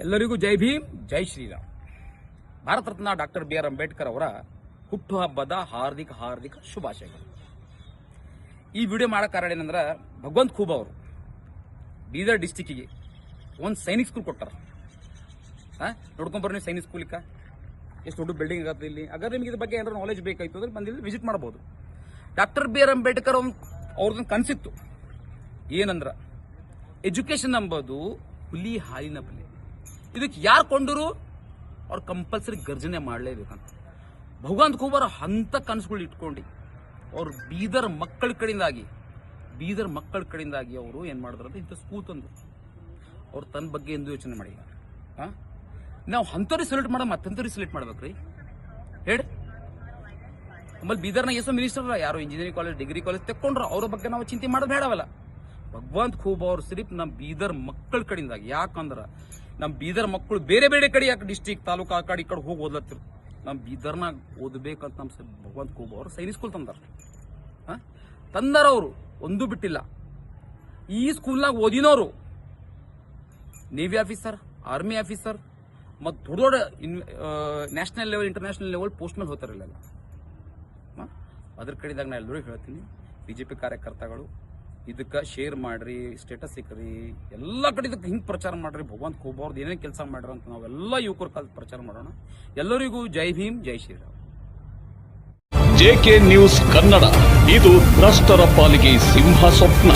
ಎಲ್ಲರಿಗೂ ಜೈ ಭೀಮ್, ಜೈ Shriram. Bharat Ratna doctor B R Ambedkar ಅವರ ಹುಟ್ಟುಹಬ್ಬದ ಹಾರ್ದಿಕ ಶುಭಾಶಯಗಳು. ಈ ವಿಡಿಯೋ ಮಾಡೋ ಕಾರಣ ಏನಂದ್ರೆ, ಭಗವಂತ ಖೂಬಾ ಅವರು ಬೀದರ್ ಡಿಸ್ಟಿಕ್ಕಿಗೆ ಒಂದು ಸೈನಿಕ್ ಸ್ಕೂಲ್ ಕೊಟ್ಟಾರ. ನೋಡ್ಕೊಂಬರ್ರಿ ಸೈನಿಕ್ ಸ್ಕೂಲಿಕ ಎಷ್ಟು ದೊಡ್ಡ ಬಿಲ್ಡಿಂಗ್ ಆಗತ್ತೆ ಇಲ್ಲಿ. ಹಾಗಾದ್ರೆ ನಿಮಗೆ ಇದ್ರ ಬಗ್ಗೆ ಏನಾದ್ರು ನಾಲೆಜ್ ಬೇಕಾಯ್ತು ಅಂದ್ರೆ ಬಂದಿಲ್ಲಿ ವಿಸಿಟ್ ಮಾಡಬಹುದು. ಡಾಕ್ಟರ್ ಬಿ ಆರ್ ಅಂಬೇಡ್ಕರ್ ಅವ್ರದ್ದು ಕನಸಿತ್ತು ಏನಂದ್ರ, ಎಜುಕೇಶನ್ ಎಂಬುದು ಹುಲಿ ಹಾಲಿನ ಬಲಿ. ಇದಕ್ಕೆ ಯಾರು ಕೊಂಡರು ಅವ್ರು ಕಂಪಲ್ಸರಿ ಗರ್ಜನೆ ಮಾಡಲೇಬೇಕಂತ ಭಗವಂತ ಖೂಬಾರ ಅಂತ ಕನಸುಗಳು ಇಟ್ಕೊಂಡು ಅವ್ರು ಬೀದರ್ ಮಕ್ಕಳ ಕಡೆಯಿಂದಾಗಿ ಅವರು ಏನ್ ಮಾಡಿದ್ರು ಅಂತ ಇಂಥ ಸ್ಕೂಲ್ ತಂದ್ರು. ಅವ್ರು ತನ್ನ ಬಗ್ಗೆ ಎಂದು ಯೋಚನೆ ಮಾಡಿಲ್ಲ. ನಾವು ಅಂಥವ್ರಿಗೆ ಸೆಲೆಕ್ಟ್ ಮಾಡ ಮತ್ತಂಥವ್ರಿಗೆ ಸೆಲೆಕ್ಟ್ ಮಾಡ್ಬೇಕ್ರಿ ಹೇಳಿ. ಆಮೇಲೆ ಬೀದರ್ನಾಗ ಎಷ್ಟೋ ಮಿನಿಸ್ಟರ್ ಯಾರು ಇಂಜಿನಿಯರಿಂಗ್ ಕಾಲೇಜ್, ಡಿಗ್ರಿ ಕಾಲೇಜ್ ತೆಕ್ಕೊಂಡ್ರು, ಅವ್ರ ಬಗ್ಗೆ ನಾವು ಚಿಂತೆ ಮಾಡೋದು ಬೇಡವಲ್ಲ. ಭಗವಂತ ಖೂಬಾ ಅವ್ರು ಸಿರಿಪ್ ನಮ್ಮ ಬೀದರ್ ಮಕ್ಕಳ ಕಡೆಯಿಂದಾಗಿ. ಯಾಕಂದ್ರ ನಮ್ಮ ಬೀದರ್ ಮಕ್ಕಳು ಬೇರೆ ಬೇರೆ ಕಡೆ ಯಾಕೆ ಡಿಸ್ಟಿಕ್ ತಾಲೂಕು ಆ ಕಡೆ ಈ ಕಡೆ ಹೋಗಿ ಓದ್ಲತ್ತಿರು, ನಮ್ಮ ಬೀದರ್ನಾಗ ಓದಬೇಕಂತ ನಮ್ಮ ಭಗವಂತ ಖೂಬಾ ಅವರು ಸೈನಿಕ್ ಸ್ಕೂಲ್ ತಂದಾರ. ಅವರು ಒಂದು ಬಿಟ್ಟಿಲ್ಲ. ಈ ಸ್ಕೂಲ್ನಾಗ ಓದಿನವರು ನೇವಿ ಆಫೀಸರ್, ಆರ್ಮಿ ಆಫೀಸರ್ ಮತ್ತು ದೊಡ್ಡ ದೊಡ್ಡ national level, international level post ಮೇಲೆ ಹೋಗ್ತಾರಲ್ಲ. ಅದ್ರ ಕಡೆದಾಗ ನಾ ಎಲ್ಲರೂ ಹೇಳ್ತೀನಿ, ಬಿಜೆಪಿ ಕಾರ್ಯಕರ್ತಗಳು ಇದಕ್ಕೆ ಶೇರ್ ಮಾಡ್ರಿ, ಸ್ಟೇಟಸ್ ಸಿಕ್ಕ್ರಿ, ಎಲ್ಲ ಕಡೆ ಇದಕ್ಕೆ ಹಿಂಗೆ ಪ್ರಚಾರ ಮಾಡ್ರಿ. ಭಗವಂತ ಖೂಬಾ ಅವ್ರದ್ದು ಏನೇನು ಕೆಲಸ ಮಾಡ್ರಿ ಅಂತ ನಾವೆಲ್ಲ ಯುವಕರ ಕಾಲ ಪ್ರಚಾರ ಮಾಡೋಣ. ಎಲ್ಲರಿಗೂ ಜೈ ಭೀಮ್, ಜೈ ಶ್ರೀರಾಮ್. JK ನ್ಯೂಸ್ ಕನ್ನಡ, ಇದು ಭ್ರಷ್ಟರ ಪಾಲಿಗೆ ಸಿಂಹ ಸ್ವಪ್ನ.